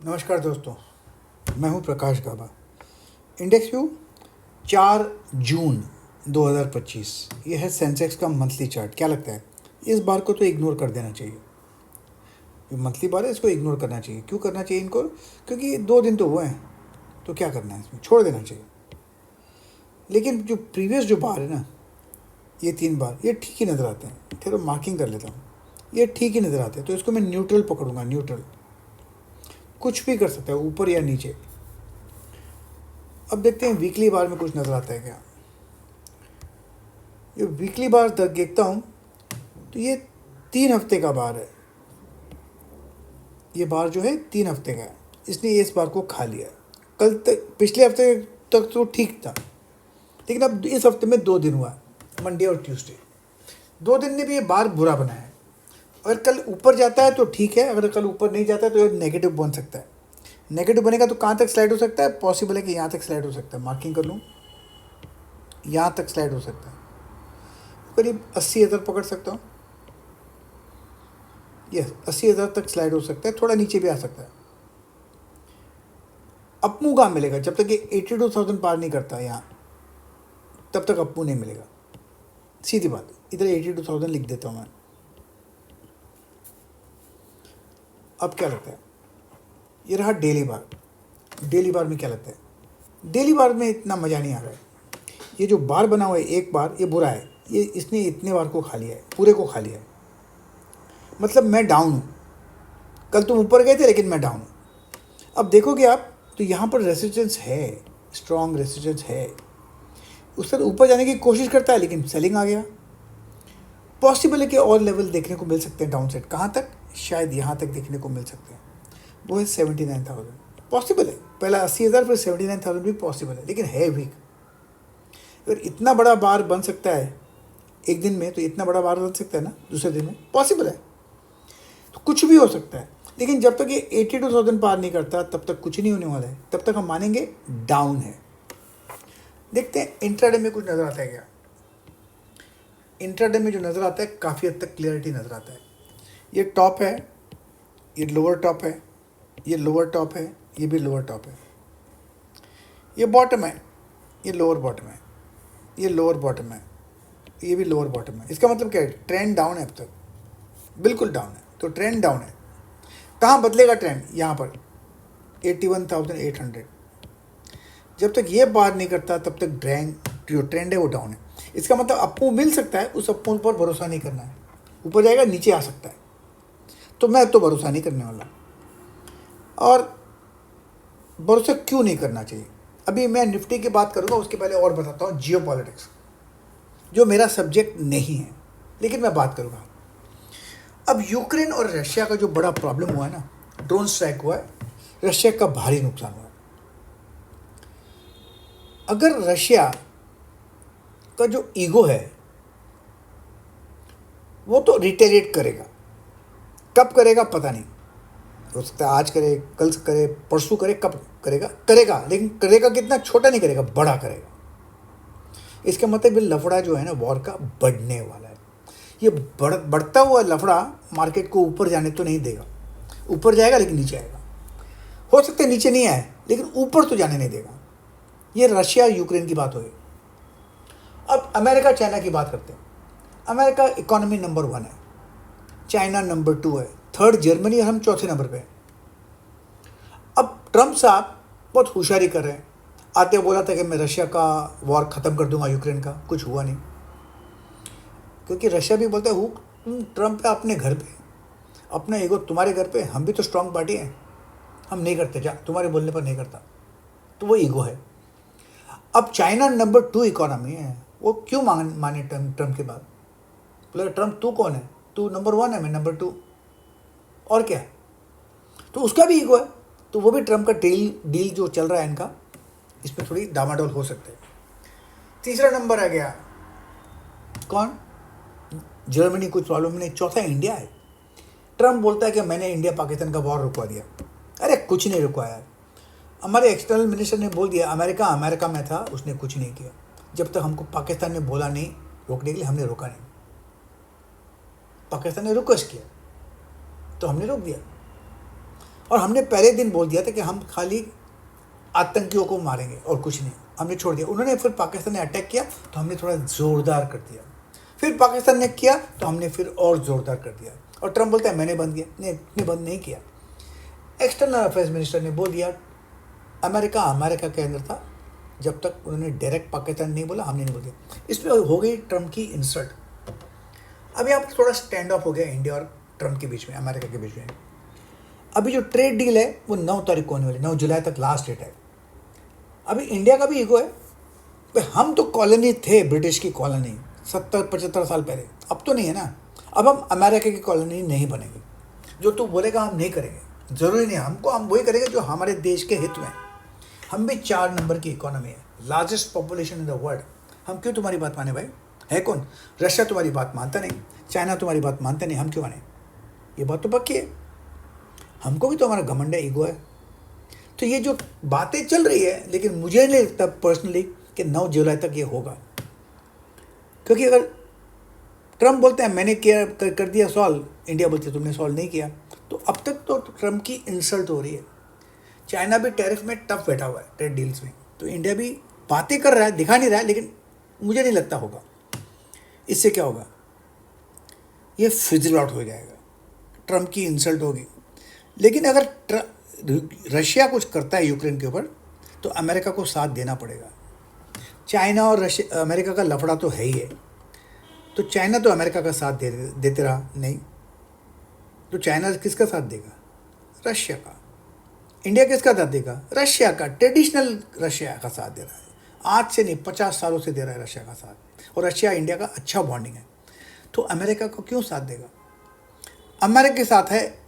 नमस्कार दोस्तों, मैं हूं प्रकाश गाबा। इंडेक्स व्यू 4 जून 2025। यह है सेंसेक्स का मंथली चार्ट। क्या लगता है इस बार को तो इग्नोर कर देना चाहिए। जो मंथली बार है इसको इग्नोर करना चाहिए। क्यों करना चाहिए इनको? क्योंकि 2 दिन तो हुए हैं, तो क्या करना है, इसमें छोड़ देना चाहिए। लेकिन जो प्रीवियस जो बार है ना, ये 3 बार ये ठीक ही नज़र आते हैं। फिर मार्किंग कर लेता हूँ, ये ठीक ही नज़र आते हैं। तो इसको मैं न्यूट्रल पकड़ूंगा। न्यूट्रल कुछ भी कर सकता है, ऊपर या नीचे। अब देखते हैं वीकली बार में कुछ नज़र आता है क्या। ये वीकली बार तक देखता हूँ तो ये 3 हफ्ते का बार है। ये बार जो है 3 हफ्ते का है। इसने इस बार को खा लिया। कल तक, पिछले हफ्ते तक तो ठीक था, लेकिन अब इस हफ्ते में 2 दिन हुआ है, मंडे और ट्यूसडे। 2 दिन ने भी ये बार बुरा बनाया है। अगर कल ऊपर जाता है तो ठीक है, अगर कल ऊपर नहीं जाता है तो ये नेगेटिव बन सकता है। नेगेटिव बनेगा तो कहाँ तक स्लाइड हो सकता है? पॉसिबल है कि यहाँ तक स्लाइड हो सकता है। मार्किंग कर लूँ, यहाँ तक स्लाइड हो सकता है। करीब 80,000 पकड़ सकता हूँ। यस, 80,000 तक स्लाइड हो सकता है, थोड़ा नीचे भी आ सकता है। अपमू कहाँ मिलेगा? जब तक ये 82,000 पार नहीं करता यहाँ, तब तक अपमू नहीं मिलेगा। सीधी बात। इधर 82,000 लिख देता हूँ मैं। अब क्या लगता है, ये रहा डेली बार। डेली बार में क्या लगता है? डेली बार में इतना मज़ा नहीं आ रहा है। ये जो बार बना हुआ है एक बार, ये बुरा है। ये इसने इतने बार को खा लिया है, पूरे को खा लिया है। मतलब मैं डाउन हूँ। कल तुम ऊपर गए थे लेकिन मैं डाउन हूँ। अब देखोगे आप तो यहाँ पर रेसिस्टेंस है, स्ट्रॉन्ग रेसिस्टेंस है। उससे ऊपर जाने की कोशिश करता है लेकिन सेलिंग आ गया। पॉसिबल है कि और लेवल देखने को मिल सकते हैं डाउन साइड। कहाँ तक? शायद यहाँ तक देखने को मिल सकते हैं। वो है 79,000। पॉसिबल है। पहला 80,000, फिर 79,000 भी पॉसिबल है, लेकिन है वीक। अगर इतना बड़ा बार बन सकता है एक दिन में, तो इतना बड़ा बार बन सकता है ना दूसरे दिन में, पॉसिबल है। तो कुछ भी हो सकता है। लेकिन जब तक ये 82,000 पार नहीं करता तब तक कुछ नहीं होने वाला है। तब तक हम मानेंगे डाउन है। देखते हैं इंट्राडे में कुछ नज़र आता है क्या। इंट्राडे में जो नज़र आता है काफ़ी हद तक क्लियरिटी नज़र आता है। ये टॉप है, ये लोअर टॉप है, ये लोअर टॉप है, ये भी लोअर टॉप है। ये बॉटम है, ये लोअर बॉटम है, ये लोअर बॉटम है, ये भी लोअर बॉटम है। इसका मतलब क्या है? ट्रेंड डाउन है अब तक, बिल्कुल डाउन है। तो ट्रेंड डाउन है। कहाँ बदलेगा ट्रेंड? यहाँ पर 81,800। जब तक ये बार नहीं करता तब तक जो ट्रेंड है वो डाउन है। इसका मतलब अपमूव मिल सकता है, उस अपमूव पर भरोसा नहीं करना है। ऊपर जाएगा, नीचे आ सकता है, तो मैं तो भरोसा नहीं करने वाला। और भरोसा क्यों नहीं करना चाहिए? अभी मैं निफ्टी की बात करूँगा, उसके पहले और बताता हूँ जियो पॉलिटिक्स, जो मेरा सब्जेक्ट नहीं है, लेकिन मैं बात करूँगा। अब यूक्रेन और रशिया का जो बड़ा प्रॉब्लम हुआ है ना, ड्रोन स्ट्राइक हुआ है, रशिया का भारी नुकसान हुआ है। अगर रशिया का जो ईगो है वो तो रिटेलिएट करेगा। कब करेगा पता नहीं, हो सकता है आज करे, कल करे, परसों करे, कब करेगा करेगा, लेकिन करेगा कितना? छोटा नहीं करेगा, बड़ा करेगा। इसका मतलब लफड़ा जो है ना वॉर का, बढ़ने वाला है। ये बढ़ता हुआ लफड़ा मार्केट को ऊपर जाने तो नहीं देगा। ऊपर जाएगा लेकिन नीचे आएगा। हो सकता है नीचे नहीं आए, लेकिन ऊपर तो जाने नहीं देगा। ये रशिया यूक्रेन की बात होगी। अब अमेरिका चाइना की बात करते हैं। अमेरिका इकोनॉमी नंबर 1 है, चाइना नंबर 2 है, थर्ड जर्मनी, और हम चौथे नंबर पे हैं। अब ट्रंप साहब बहुत होशियारी कर रहे हैं। आते बोला था कि मैं रशिया का वॉर ख़त्म कर दूंगा, यूक्रेन का। कुछ हुआ नहीं, क्योंकि रशिया भी बोलता है तुम ट्रंप है अपने घर पे, अपना ईगो तुम्हारे घर पे, हम भी तो स्ट्रांग पार्टी हैं, हम नहीं करते, जा तुम्हारे बोलने पर नहीं करता। तो वो ईगो है। अब चाइना नंबर 2 इकोनॉमी है, वो क्यों माने ट्रंप के बाद? बोले ट्रंप तू कौन है? तू नंबर 1 है, मैं नंबर 2, और क्या है? तो उसका भी ईगो है। तो वो भी ट्रंप का डील जो चल रहा है इनका, इसमें थोड़ी डामाडोल हो सकते हैं। तीसरा नंबर आ गया कौन? जर्मनी, कुछ प्रॉब्लम नहीं। चौथा इंडिया है। ट्रंप बोलता है कि मैंने इंडिया पाकिस्तान का वॉर रुकवा दिया। अरे कुछ नहीं रुकवाया। हमारे एक्सटर्नल मिनिस्टर ने बोल दिया अमेरिका में था, उसने कुछ नहीं किया। जब तक हमको पाकिस्तान ने बोला नहीं रोकने के लिए, हमने रोका नहीं। पाकिस्तान ने रिक्वेस्ट किया तो हमने रोक दिया। और हमने पहले दिन बोल दिया था कि हम खाली आतंकियों को मारेंगे और कुछ नहीं, हमने छोड़ दिया। उन्होंने फिर पाकिस्तान ने अटैक किया तो हमने थोड़ा ज़ोरदार कर दिया, फिर पाकिस्तान ने किया तो हमने फिर और ज़ोरदार कर दिया। और ट्रम्प बोलता है मैंने बंद किया, नहीं बंद नहीं किया। एक्सटर्नल अफेयर्स मिनिस्टर ने बोल दिया अमेरिका के अंदर था जब तक उन्होंने डायरेक्ट पाकिस्तान नहीं बोला, हमने नहीं बोल दिया। इसमें हो गई ट्रम्प की इंसल्ट। अब यहाँ पर थोड़ा स्टैंड ऑफ हो गया इंडिया और ट्रम्प के बीच में, अमेरिका के बीच में। अभी जो ट्रेड डील है वो 9 तारीख को होने वाली, 9 जुलाई तक लास्ट डेट है। अभी इंडिया का भी ईगो है, भाई हम तो कॉलोनी थे, ब्रिटिश की कॉलोनी 70-75 साल पहले, अब तो नहीं है ना। अब हम अमेरिका की कॉलोनी नहीं बनेंगे। जो तू बोलेगा हम नहीं करेंगे, ज़रूरी नहीं हमको, हम वही करेंगे जो हमारे देश के हित में। हम भी 4 नंबर की इकोनॉमी है, largest population in the world. हम क्यों तुम्हारी बात माने भाई? है कौन? रशिया तुम्हारी बात मानता नहीं, चाइना तुम्हारी बात मानता नहीं, हम क्यों माने? ये बात तो पक्की है। हमको भी तो हमारा घमंड है, ईगो है। तो ये जो बातें चल रही है, लेकिन मुझे नहीं लगता पर्सनली कि 9 जुलाई तक ये होगा। क्योंकि अगर ट्रम्प बोलते हैं मैंने किया कर दिया सॉल्व, इंडिया बोलती है तुमने सॉल्व नहीं किया, तो अब तक तो ट्रम्प की इंसल्ट हो रही है। चाइना भी टैरिफ में टफ बैठा हुआ है, ट्रेड डील्स में, तो इंडिया भी बातें कर रहा है, दिखा नहीं रहा है, लेकिन मुझे नहीं लगता होगा। इससे क्या होगा? ये फिजल आउट हो जाएगा, ट्रम्प की इंसल्ट होगी। लेकिन अगर रशिया कुछ करता है यूक्रेन के ऊपर, तो अमेरिका को साथ देना पड़ेगा। चाइना और अमेरिका का लफड़ा तो है ही है, तो चाइना तो अमेरिका का साथ देते रहा नहीं, तो चाइना किसका साथ देगा? रशिया का। इंडिया किसका साथ देगा? रशिया का। ट्रेडिशनल रशिया का साथ दे रहा है, आज से नहीं 50 सालों से दे रहा है रशिया का साथ, और रशिया इंडिया का अच्छा बॉन्डिंग है। तो अमेरिका को क्यों साथ देगा? अमेरिका के साथ है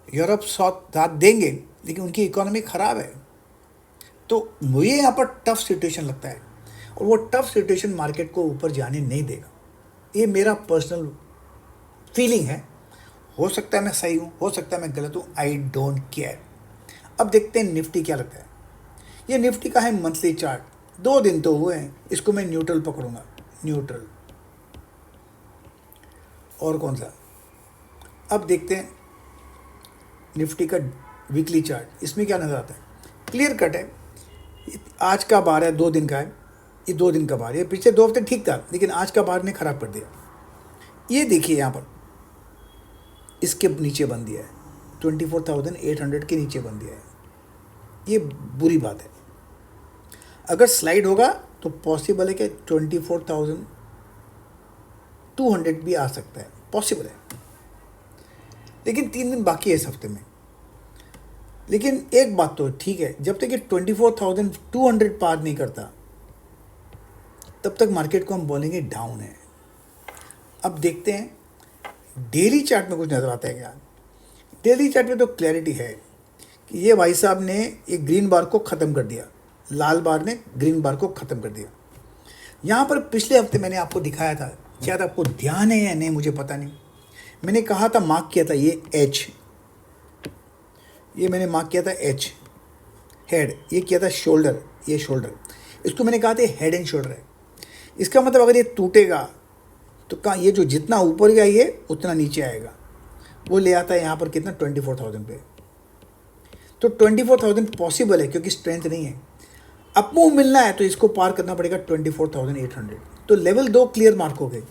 यूरोप साथ देंगे, लेकिन उनकी इकोनॉमी ख़राब है। तो मुझे यहाँ पर टफ सिचुएशन लगता है, और वो टफ सिचुएशन मार्केट को ऊपर जाने नहीं देगा। ये मेरा पर्सनल फीलिंग है। हो सकता है मैं सही हूँ, हो सकता है मैं गलत हूँ, आई डोंट केयर। अब देखते हैं निफ्टी क्या लगता है। ये निफ्टी का है मंथली चार्ट, 2 दिन तो हुए हैं, इसको मैं न्यूट्रल पकड़ूंगा, न्यूट्रल। और कौन सा? अब देखते हैं निफ्टी का वीकली चार्ट, इसमें क्या नज़र आता है? क्लियर कट है। आज का बार है, 2 दिन का है, ये 2 दिन का बार। ये पिछले 2 हफ्ते ठीक था, लेकिन आज का बार ने ख़राब कर दिया। ये देखिए यहाँ पर इसके नीचे बन दिया है, 24,800 के नीचे बन दिया है। ये बुरी बात है। अगर स्लाइड होगा तो पॉसिबल है कि 24,200 भी आ सकता है, पॉसिबल है। लेकिन 3 दिन बाकी है इस हफ्ते में। लेकिन एक बात तो ठीक है, जब तक ये 24,200 पार नहीं करता, तब तक मार्केट को हम बोलेंगे डाउन है। अब देखते हैं डेली चार्ट में कुछ नज़र आता है क्या? डेली चार्ट में तो क्लैरिटी है कि ये भाई साहब ने एक ग्रीन बार को ख़त्म कर दिया, लाल बार ने ग्रीन बार को ख़त्म कर दिया। यहाँ पर पिछले हफ्ते मैंने आपको दिखाया था, शायद आपको ध्यान है या नहीं मुझे पता नहीं, मैंने कहा था, मार्क किया था ये एच, ये मैंने मार्क किया था एच हेड, ये किया था शोल्डर, ये शोल्डर, इसको मैंने कहा था हेड एंड शोल्डर है। इसका मतलब अगर ये टूटेगा तो कहाँ, ये जो जितना ऊपर गया ये उतना नीचे आएगा। वो ले आता है यहाँ पर कितना, 24,000 पे। तो 24,000 पॉसिबल है क्योंकि स्ट्रेंथ नहीं है। अप मूव मिलना है तो इसको पार करना पड़ेगा 24,800। तो लेवल 2 क्लियर मार्क हो गए।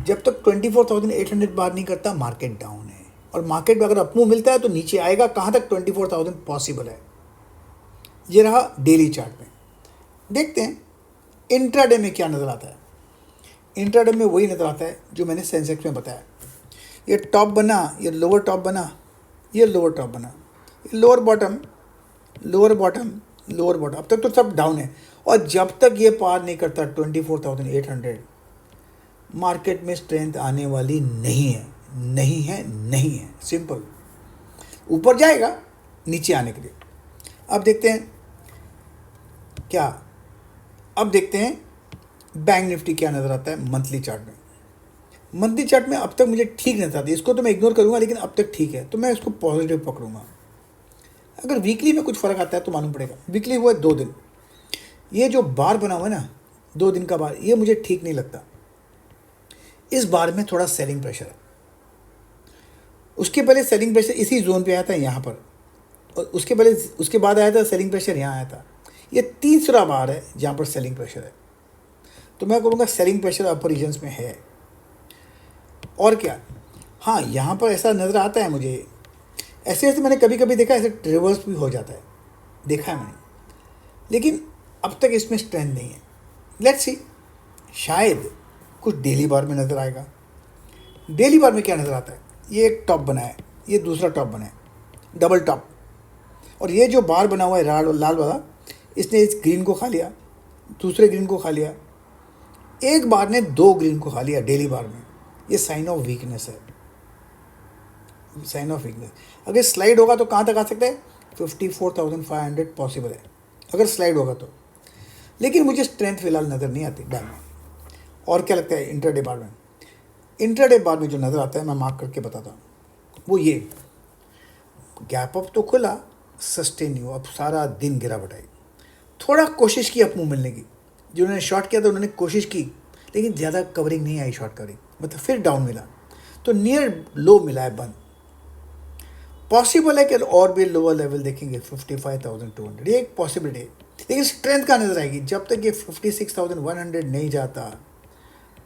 जब तक 24,800 पार नहीं करता मार्केट डाउन है, और मार्केट में अगर अप मूव मिलता है तो नीचे आएगा कहाँ तक, 24,000 पॉसिबल है। ये रहा डेली चार्ट में। देखते हैं इंट्राडे में क्या नज़र आता है। इंट्राडे में वही नज़र आता है जो मैंने सेंसेक्स में बताया। ये टॉप बना, ये लोअर टॉप बना, ये लोअर टॉप बना, ये lower bottom, lower bottom, lower bottom, अब तक तो सब डाउन है। और जब तक ये पार नहीं करता 24,800, मार्केट में स्ट्रेंथ आने वाली नहीं है, नहीं है, नहीं है, सिंपल। ऊपर जाएगा नीचे आने के लिए। अब देखते हैं क्या, अब देखते हैं बैंक निफ्टी क्या नज़र आता है मंथली चार्ट में। मंथली चार्ट में अब तक मुझे ठीक नज़र आता है, इसको तो मैं इग्नोर करूँगा, लेकिन अब तक ठीक है, तो मैं इसको पॉजिटिव पकड़ूंगा। अगर वीकली में कुछ फ़र्क आता है तो मालूम पड़ेगा। वीकली हुआ है 2 दिन, ये जो बार बना हुआ है ना 2 दिन का बार, ये मुझे ठीक नहीं लगता। इस बार में थोड़ा सेलिंग प्रेशर है। उसके पहले सेलिंग प्रेशर इसी जोन पे आया था यहाँ पर, और उसके बाद आया था सेलिंग प्रेशर यहाँ आया था। ये तीसरा बार है जहाँ पर सेलिंग प्रेशर है। तो मैं कहूँगा सेलिंग प्रेशर अपर रीजन्स में है। और क्या, हाँ यहाँ पर ऐसा नज़र आता है मुझे, ऐसे ऐसे मैंने कभी कभी देखा, ऐसे रिवर्स भी हो जाता है, देखा है मैंने, लेकिन अब तक इसमें स्ट्रेंथ नहीं है। लेट्स सी, शायद कुछ डेली बार में नज़र आएगा। डेली बार में क्या नज़र आता है, ये एक टॉप बना है, ये दूसरा टॉप बना है, डबल टॉप, और ये जो बार बना हुआ है लाल वाला, इसने इस ग्रीन को खा लिया, दूसरे ग्रीन को खा लिया, एक बार ने दो ग्रीन को खा लिया डेली बार में। ये साइन ऑफ वीकनेस है, साइन ऑफ वीकनेस। अगर स्लाइड होगा तो कहाँ तक आ सकता है, 54,500 पॉसिबल है अगर स्लाइड होगा तो, लेकिन मुझे स्ट्रेंथ फिलहाल नज़र नहीं आती बैक में। और क्या लगता है इंट्राडे बार में, इंट्राडे बार में जो नज़र आता है मैं मार्क करके बताता हूँ, वो ये गैप अप तो खुला, सस्टेन नहीं हुआ, अब सारा दिन गिरावट आई। थोड़ा कोशिश की अप मूव मिलने की, जिन्होंने शॉर्ट किया था उन्होंने कोशिश की, लेकिन ज़्यादा कवरिंग नहीं आई शॉर्ट कवरिंग, मतलब फिर डाउन मिला, तो नियर लो मिला है बंद। पॉसिबल है कि और भी लोअर लेवल देखेंगे 55,200, ये एक पॉसिबिलिटी है, लेकिन स्ट्रेंथ कहाँ नजर आएगी, जब तक ये 56,100 नहीं जाता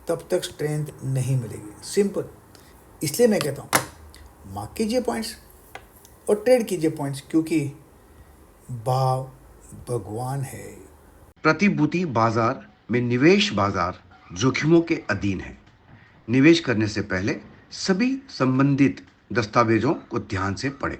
तब तक स्ट्रेंथ नहीं मिलेगी, सिंपल। इसलिए मैं कहता हूँ मार्क कीजिए पॉइंट्स और ट्रेड कीजिए पॉइंट्स, क्योंकि भाव भगवान है। प्रतिभूति बाजार में निवेश बाजार जोखिमों के अधीन है। निवेश करने से पहले सभी संबंधित दस्तावेजों को ध्यान से पढ़ें।